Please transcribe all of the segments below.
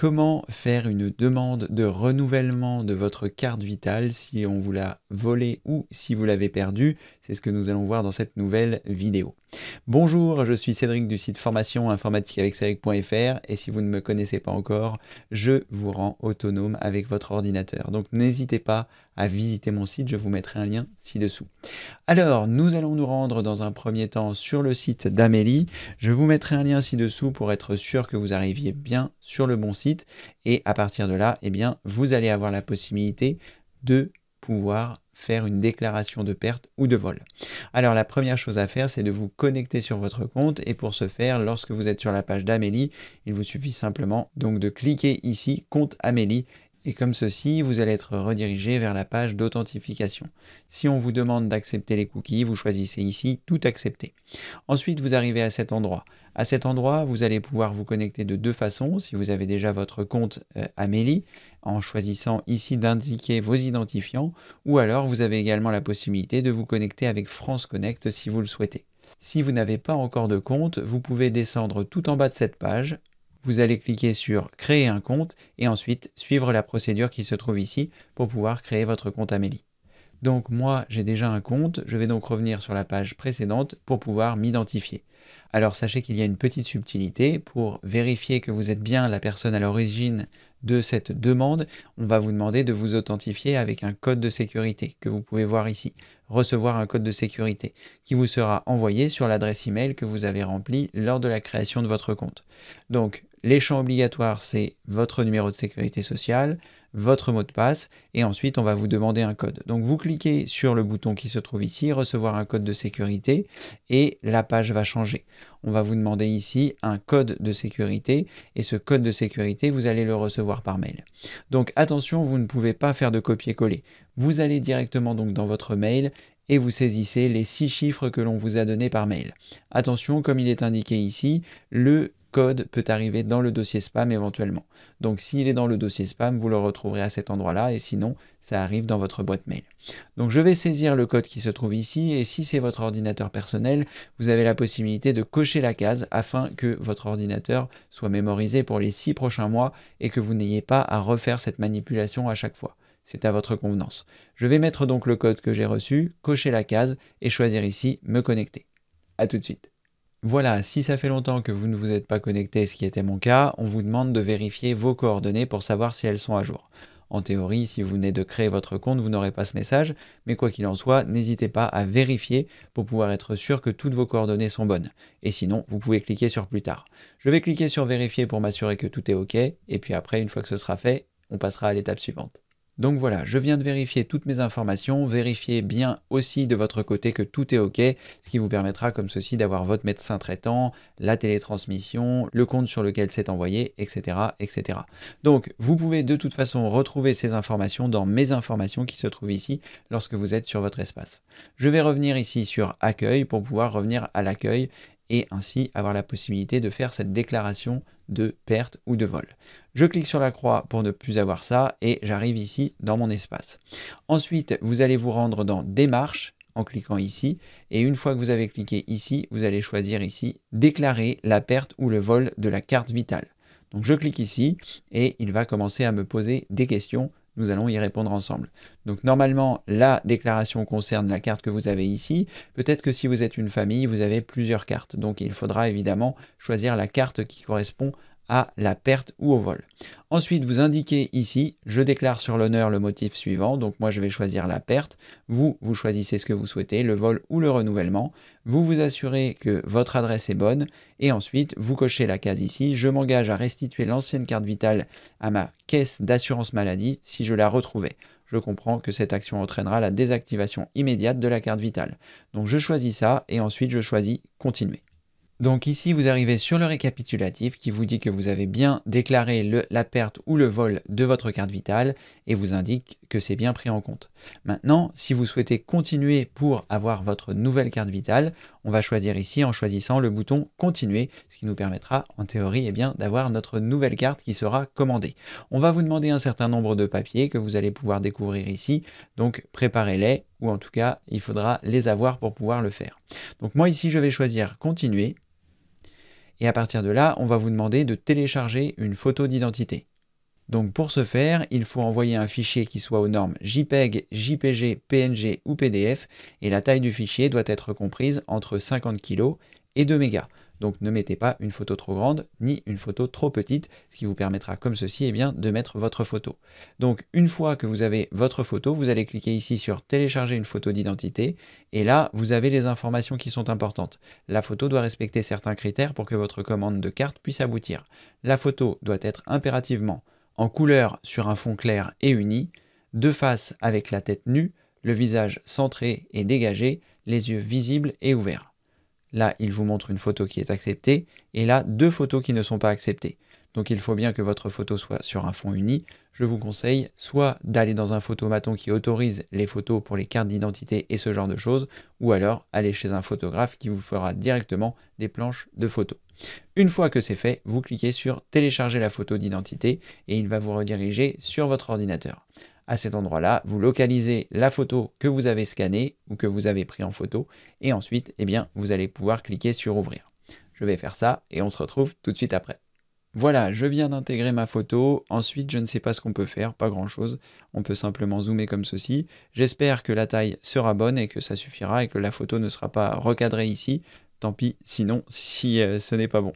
Comment faire une demande de renouvellement de votre carte vitale si on vous l'a volée ou si vous l'avez perdue? C'est ce que nous allons voir dans cette nouvelle vidéo. Bonjour, je suis Cédric du site formation informatique avec Cédric.fr et si vous ne me connaissez pas encore, je vous rends autonome avec votre ordinateur. Donc n'hésitez pas à visiter mon site, je vous mettrai un lien ci-dessous. Alors, nous allons nous rendre dans un premier temps sur le site d'Amélie. Je vous mettrai un lien ci-dessous pour être sûr que vous arriviez bien sur le bon site. Et à partir de là, eh bien, vous allez avoir la possibilité de pouvoir faire une déclaration de perte ou de vol. Alors, la première chose à faire, c'est de vous connecter sur votre compte. Et pour ce faire, lorsque vous êtes sur la page d'Amélie, il vous suffit simplement donc de cliquer ici, compte Amélie. Et comme ceci, vous allez être redirigé vers la page d'authentification. Si on vous demande d'accepter les cookies, vous choisissez ici « Tout accepter ». Ensuite, vous arrivez à cet endroit. À cet endroit, vous allez pouvoir vous connecter de deux façons. Si vous avez déjà votre compte Amélie, en choisissant ici d'indiquer vos identifiants, ou alors vous avez également la possibilité de vous connecter avec France Connect si vous le souhaitez. Si vous n'avez pas encore de compte, vous pouvez descendre tout en bas de cette page. Vous allez cliquer sur « Créer un compte » et ensuite suivre la procédure qui se trouve ici pour pouvoir créer votre compte Amélie. Donc moi, j'ai déjà un compte, je vais donc revenir sur la page précédente pour pouvoir m'identifier. Alors sachez qu'il y a une petite subtilité pour vérifier que vous êtes bien la personne à l'origine de cette demande. On va vous demander de vous authentifier avec un code de sécurité que vous pouvez voir ici. Recevoir un code de sécurité qui vous sera envoyé sur l'adresse email que vous avez remplie lors de la création de votre compte. Donc les champs obligatoires, c'est votre numéro de sécurité sociale, votre mot de passe et ensuite on va vous demander un code. Donc vous cliquez sur le bouton qui se trouve ici, recevoir un code de sécurité et la page va changer. On va vous demander ici un code de sécurité et ce code de sécurité, vous allez le recevoir par mail. Donc attention, vous ne pouvez pas faire de copier-coller. Vous allez directement donc dans votre mail et vous saisissez les 6 chiffres que l'on vous a donnés par mail. Attention, comme il est indiqué ici, le code peut arriver dans le dossier spam éventuellement. Donc s'il est dans le dossier spam, vous le retrouverez à cet endroit-là et sinon, ça arrive dans votre boîte mail. Donc je vais saisir le code qui se trouve ici et si c'est votre ordinateur personnel, vous avez la possibilité de cocher la case afin que votre ordinateur soit mémorisé pour les 6 prochains mois et que vous n'ayez pas à refaire cette manipulation à chaque fois. C'est à votre convenance. Je vais mettre donc le code que j'ai reçu, cocher la case et choisir ici « Me connecter ». A tout de suite. Voilà, si ça fait longtemps que vous ne vous êtes pas connecté, ce qui était mon cas, on vous demande de vérifier vos coordonnées pour savoir si elles sont à jour. En théorie, si vous venez de créer votre compte, vous n'aurez pas ce message, mais quoi qu'il en soit, n'hésitez pas à vérifier pour pouvoir être sûr que toutes vos coordonnées sont bonnes. Et sinon, vous pouvez cliquer sur plus tard. Je vais cliquer sur vérifier pour m'assurer que tout est OK, et puis après, une fois que ce sera fait, on passera à l'étape suivante. Donc voilà, je viens de vérifier toutes mes informations, vérifiez bien aussi de votre côté que tout est OK, ce qui vous permettra comme ceci d'avoir votre médecin traitant, la télétransmission, le compte sur lequel c'est envoyé, etc., etc. Donc vous pouvez de toute façon retrouver ces informations dans mes informations qui se trouvent ici lorsque vous êtes sur votre espace. Je vais revenir ici sur Accueil pour pouvoir revenir à l'accueil et ainsi avoir la possibilité de faire cette déclaration de perte ou de vol. Je clique sur la croix pour ne plus avoir ça et j'arrive ici dans mon espace. Ensuite, vous allez vous rendre dans Démarches en cliquant ici et une fois que vous avez cliqué ici, vous allez choisir ici Déclarer la perte ou le vol de la carte vitale. Donc je clique ici et il va commencer à me poser des questions. Nous allons y répondre ensemble. Donc normalement, la déclaration concerne la carte que vous avez ici. Peut-être que si vous êtes une famille, vous avez plusieurs cartes. Donc il faudra évidemment choisir la carte qui correspond à la perte ou au vol. Ensuite, vous indiquez ici, je déclare sur l'honneur le motif suivant. Donc moi, je vais choisir la perte. Vous choisissez ce que vous souhaitez, le vol ou le renouvellement. Vous vous assurez que votre adresse est bonne. Et ensuite, vous cochez la case ici. Je m'engage à restituer l'ancienne carte vitale à ma caisse d'assurance maladie si je la retrouvais. Je comprends que cette action entraînera la désactivation immédiate de la carte vitale. Donc je choisis ça et ensuite je choisis continuer. Donc ici, vous arrivez sur le récapitulatif qui vous dit que vous avez bien déclaré la perte ou le vol de votre carte vitale et vous indique que c'est bien pris en compte. Maintenant, si vous souhaitez continuer pour avoir votre nouvelle carte vitale, on va choisir ici en choisissant le bouton « Continuer », ce qui nous permettra en théorie d'avoir notre nouvelle carte qui sera commandée. On va vous demander un certain nombre de papiers que vous allez pouvoir découvrir ici, donc préparez-les ou en tout cas, il faudra les avoir pour pouvoir le faire. Donc moi ici, je vais choisir « Continuer ». Et à partir de là, on va vous demander de télécharger une photo d'identité. Donc pour ce faire, il faut envoyer un fichier qui soit aux normes JPEG, JPG, PNG ou PDF et la taille du fichier doit être comprise entre 50 kg et 2 mégas. Donc ne mettez pas une photo trop grande ni une photo trop petite, ce qui vous permettra comme ceci de mettre votre photo. Donc une fois que vous avez votre photo, vous allez cliquer ici sur télécharger une photo d'identité et là vous avez les informations qui sont importantes. La photo doit respecter certains critères pour que votre commande de carte puisse aboutir. La photo doit être impérativement en couleur sur un fond clair et uni, de face avec la tête nue, le visage centré et dégagé, les yeux visibles et ouverts. Là, il vous montre une photo qui est acceptée, et là, 2 photos qui ne sont pas acceptées. Donc il faut bien que votre photo soit sur un fond uni. Je vous conseille soit d'aller dans un photomaton qui autorise les photos pour les cartes d'identité et ce genre de choses, ou alors aller chez un photographe qui vous fera directement des planches de photos. Une fois que c'est fait, vous cliquez sur télécharger la photo d'identité et il va vous rediriger sur votre ordinateur. À cet endroit-là, vous localisez la photo que vous avez scannée ou que vous avez pris en photo et ensuite, vous allez pouvoir cliquer sur ouvrir. Je vais faire ça et on se retrouve tout de suite après. Voilà, je viens d'intégrer ma photo. Ensuite, je ne sais pas ce qu'on peut faire, pas grand-chose. On peut simplement zoomer comme ceci. J'espère que la taille sera bonne et que ça suffira et que la photo ne sera pas recadrée ici. Tant pis, sinon, si ce n'est pas bon.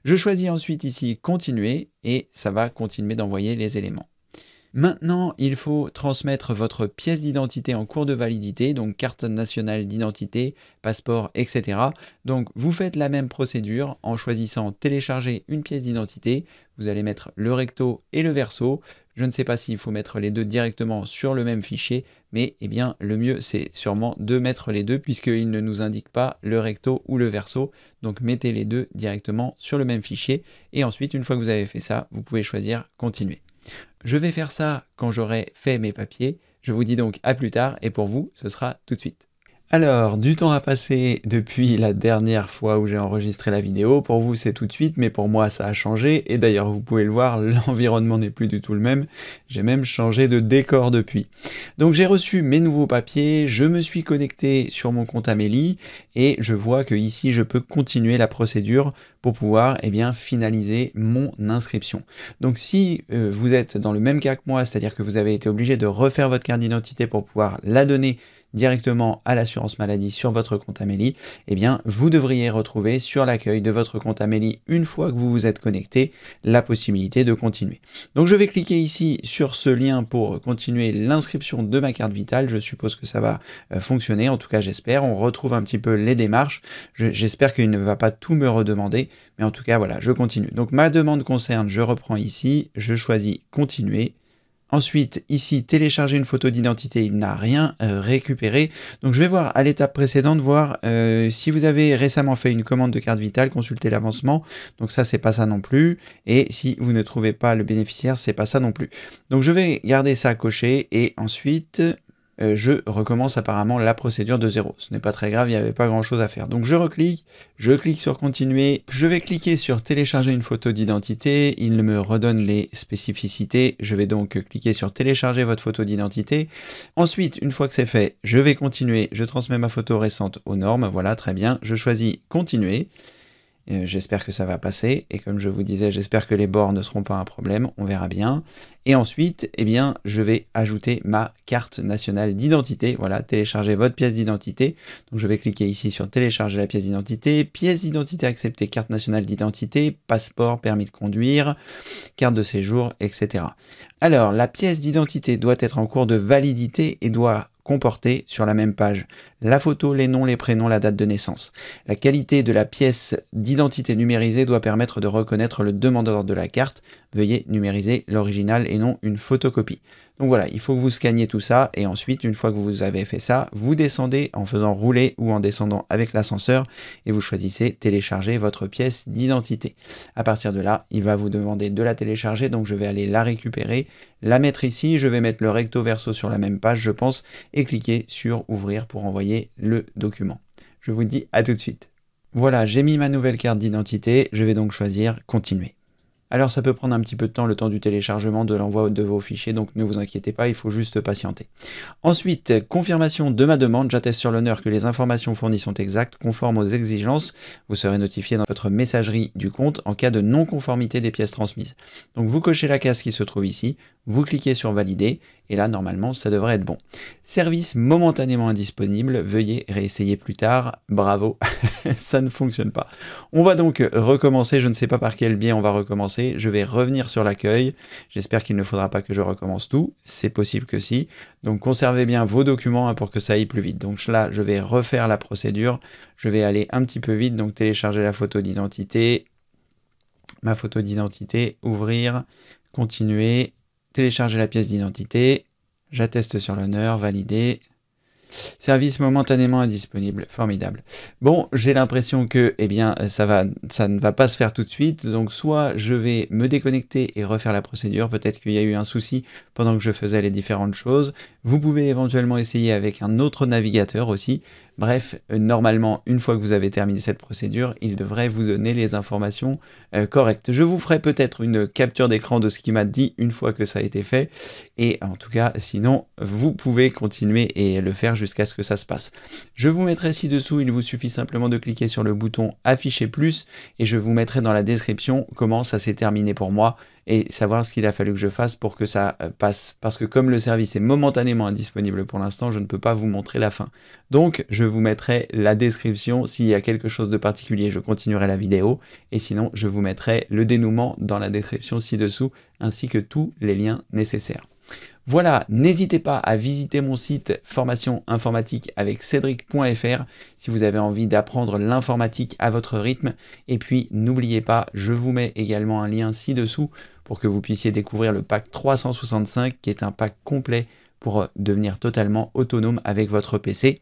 Je choisis ensuite ici continuer et ça va continuer d'envoyer les éléments. Maintenant, il faut transmettre votre pièce d'identité en cours de validité, donc carte nationale d'identité, passeport, etc. Donc vous faites la même procédure en choisissant télécharger une pièce d'identité. Vous allez mettre le recto et le verso. Je ne sais pas s'il faut mettre les deux directement sur le même fichier, mais le mieux c'est sûrement de mettre les deux puisqu'il ne nous indique pas le recto ou le verso. Donc mettez les deux directement sur le même fichier et ensuite, une fois que vous avez fait ça, vous pouvez choisir continuer. Je vais faire ça quand j'aurai fait mes papiers. Je vous dis donc à plus tard et pour vous, ce sera tout de suite. Alors, du temps a passé depuis la dernière fois où j'ai enregistré la vidéo. Pour vous, c'est tout de suite, mais pour moi, ça a changé. Et d'ailleurs, vous pouvez le voir, l'environnement n'est plus du tout le même. J'ai même changé de décor depuis. Donc, j'ai reçu mes nouveaux papiers. Je me suis connecté sur mon compte Amélie et je vois que ici, je peux continuer la procédure pour pouvoir finaliser mon inscription. Donc, si vous êtes dans le même cas que moi, c'est-à-dire que vous avez été obligé de refaire votre carte d'identité pour pouvoir la donner directement à l'assurance maladie sur votre compte Amélie, vous devriez retrouver sur l'accueil de votre compte Amélie, une fois que vous vous êtes connecté, la possibilité de continuer. Donc je vais cliquer ici sur ce lien pour continuer l'inscription de ma carte vitale. Je suppose que ça va fonctionner, en tout cas j'espère. On retrouve un petit peu les démarches. J'espère qu'il ne va pas tout me redemander, mais en tout cas voilà, je continue. Donc ma demande concerne, je reprends ici, je choisis continuer. Ensuite, ici, télécharger une photo d'identité, il n'a rien récupéré. Donc je vais voir à l'étape précédente, voir si vous avez récemment fait une commande de carte vitale, consultez l'avancement. Donc ça, c'est pas ça non plus. Et si vous ne trouvez pas le bénéficiaire, c'est pas ça non plus. Donc je vais garder ça coché et ensuite je recommence apparemment la procédure de zéro. Ce n'est pas très grave, il n'y avait pas grand chose à faire. Donc je clique sur continuer, je vais cliquer sur télécharger une photo d'identité, il me redonne les spécificités, je vais donc cliquer sur télécharger votre photo d'identité. Ensuite, une fois que c'est fait, je vais continuer, je transmets ma photo récente aux normes, voilà, très bien, je choisis continuer. J'espère que ça va passer et comme je vous disais, j'espère que les bords ne seront pas un problème, on verra bien. Et ensuite, je vais ajouter ma carte nationale d'identité. Voilà, télécharger votre pièce d'identité. Donc je vais cliquer ici sur télécharger la pièce d'identité acceptée, carte nationale d'identité, passeport, permis de conduire, carte de séjour, etc. Alors, la pièce d'identité doit être en cours de validité et doit comporter sur la même page la photo, les noms, les prénoms, la date de naissance. La qualité de la pièce d'identité numérisée doit permettre de reconnaître le demandeur de la carte. Veuillez numériser l'original et non une photocopie. Donc voilà, il faut que vous scanniez tout ça et ensuite, une fois que vous avez fait ça, vous descendez en faisant rouler ou en descendant avec l'ascenseur et vous choisissez télécharger votre pièce d'identité. À partir de là, il va vous demander de la télécharger, donc je vais aller la récupérer, la mettre ici, je vais mettre le recto verso sur la même page, je pense, et cliquer sur ouvrir pour envoyer le document. Je vous dis à tout de suite. Voilà, j'ai mis ma nouvelle carte d'identité, je vais donc choisir continuer. Alors ça peut prendre un petit peu de temps, le temps du téléchargement, de l'envoi de vos fichiers, donc ne vous inquiétez pas, il faut juste patienter. Ensuite, confirmation de ma demande, j'atteste sur l'honneur que les informations fournies sont exactes, conformes aux exigences. Vous serez notifié dans votre messagerie du compte en cas de non-conformité des pièces transmises. Donc vous cochez la case qui se trouve ici, vous cliquez sur valider, et là normalement ça devrait être bon. Service momentanément indisponible, veuillez réessayer plus tard, bravo, ça ne fonctionne pas. On va donc recommencer, je ne sais pas par quel biais on va recommencer, je vais revenir sur l'accueil, j'espère qu'il ne faudra pas que je recommence tout, c'est possible que si, donc conservez bien vos documents pour que ça aille plus vite. Donc là je vais refaire la procédure, je vais aller un petit peu vite, donc télécharger la photo d'identité, ma photo d'identité, ouvrir, continuer, télécharger la pièce d'identité, j'atteste sur l'honneur, valider, service momentanément indisponible, formidable. Bon, j'ai l'impression que eh bien, ça ne va pas se faire tout de suite, donc soit je vais me déconnecter et refaire la procédure, peut-être qu'il y a eu un souci pendant que je faisais les différentes choses. Vous pouvez éventuellement essayer avec un autre navigateur aussi. Bref, normalement, une fois que vous avez terminé cette procédure, il devrait vous donner les informations correctes. Je vous ferai peut-être une capture d'écran de ce qu'il m'a dit une fois que ça a été fait. Et en tout cas, sinon, vous pouvez continuer et le faire jusqu'à ce que ça se passe. Je vous mettrai ci-dessous, il vous suffit simplement de cliquer sur le bouton afficher plus et je vous mettrai dans la description comment ça s'est terminé pour moi et savoir ce qu'il a fallu que je fasse pour que ça passe. Parce que comme le service est momentanément indisponible pour l'instant, je ne peux pas vous montrer la fin. Donc, je vous mettrai la description. S'il y a quelque chose de particulier, je continuerai la vidéo. Et sinon, je vous mettrai le dénouement dans la description ci-dessous, ainsi que tous les liens nécessaires. Voilà, n'hésitez pas à visiter mon site formation informatique avec cédric.fr si vous avez envie d'apprendre l'informatique à votre rythme. Et puis, n'oubliez pas, je vous mets également un lien ci-dessous pour que vous puissiez découvrir le pack 365 qui est un pack complet pour devenir totalement autonome avec votre PC.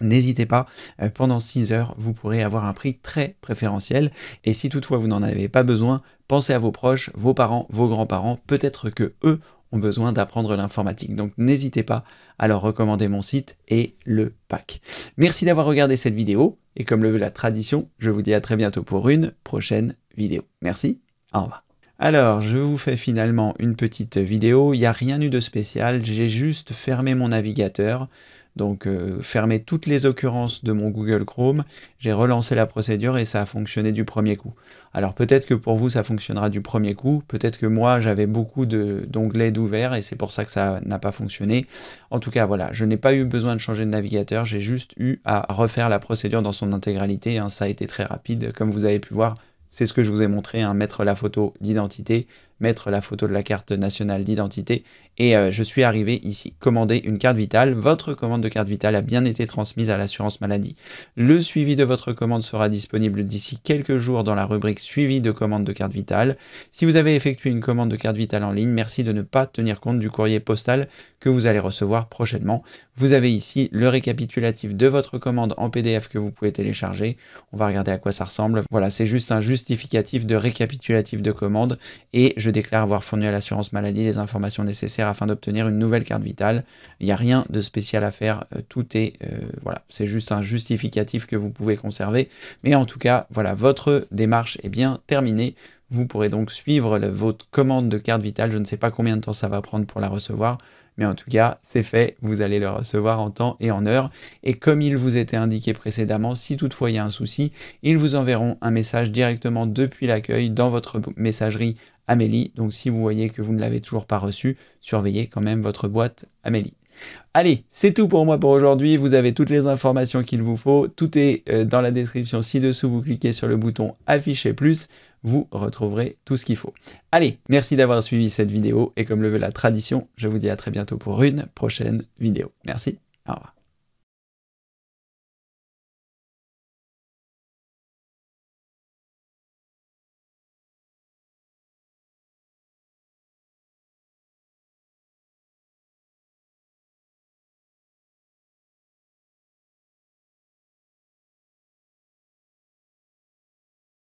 N'hésitez pas, pendant 6 heures, vous pourrez avoir un prix très préférentiel. Et si toutefois vous n'en avez pas besoin, pensez à vos proches, vos parents, vos grands-parents, peut-être que eux ont besoin d'apprendre l'informatique. Donc n'hésitez pas à leur recommander mon site et le pack. Merci d'avoir regardé cette vidéo. Et comme le veut la tradition, je vous dis à très bientôt pour une prochaine vidéo. Merci, au revoir. Alors, je vous fais finalement une petite vidéo. Il n'y a rien eu de spécial. J'ai juste fermé mon navigateur. Donc, fermé toutes les occurrences de mon Google Chrome. J'ai relancé la procédure et ça a fonctionné du premier coup. Alors, peut-être que pour vous, ça fonctionnera du premier coup. Peut-être que moi, j'avais beaucoup d'onglets d'ouvert et c'est pour ça que ça n'a pas fonctionné. En tout cas, voilà, je n'ai pas eu besoin de changer de navigateur. J'ai juste eu à refaire la procédure dans son intégralité. Ça a été très rapide. Comme vous avez pu voir, c'est ce que je vous ai montré, mettre la photo d'identité, mettre la photo de la carte nationale d'identité et je suis arrivé ici, commander une carte vitale. Votre commande de carte vitale a bien été transmise à l'assurance maladie. Le suivi de votre commande sera disponible d'ici quelques jours dans la rubrique suivi de commande de carte vitale. Si vous avez effectué une commande de carte vitale en ligne, merci de ne pas tenir compte du courrier postal que vous allez recevoir prochainement. Vous avez ici le récapitulatif de votre commande en PDF que vous pouvez télécharger. On va regarder à quoi ça ressemble. Voilà, c'est juste un justificatif de récapitulatif de commande et je déclare avoir fourni à l'assurance maladie les informations nécessaires afin d'obtenir une nouvelle carte vitale. Il n'y a rien de spécial à faire, tout est, voilà, c'est juste un justificatif que vous pouvez conserver. Mais en tout cas, voilà, votre démarche est bien terminée. Vous pourrez donc suivre votre commande de carte vitale. Je ne sais pas combien de temps ça va prendre pour la recevoir. Mais en tout cas, c'est fait, vous allez le recevoir en temps et en heure. Et comme il vous était indiqué précédemment, si toutefois il y a un souci, ils vous enverront un message directement depuis l'accueil dans votre messagerie Amélie. Donc si vous voyez que vous ne l'avez toujours pas reçu, surveillez quand même votre boîte Amélie. Allez, c'est tout pour moi pour aujourd'hui. Vous avez toutes les informations qu'il vous faut. Tout est dans la description ci-dessous. Vous cliquez sur le bouton afficher plus. Vous retrouverez tout ce qu'il faut. Allez, merci d'avoir suivi cette vidéo. Et comme le veut la tradition, je vous dis à très bientôt pour une prochaine vidéo. Merci, au revoir.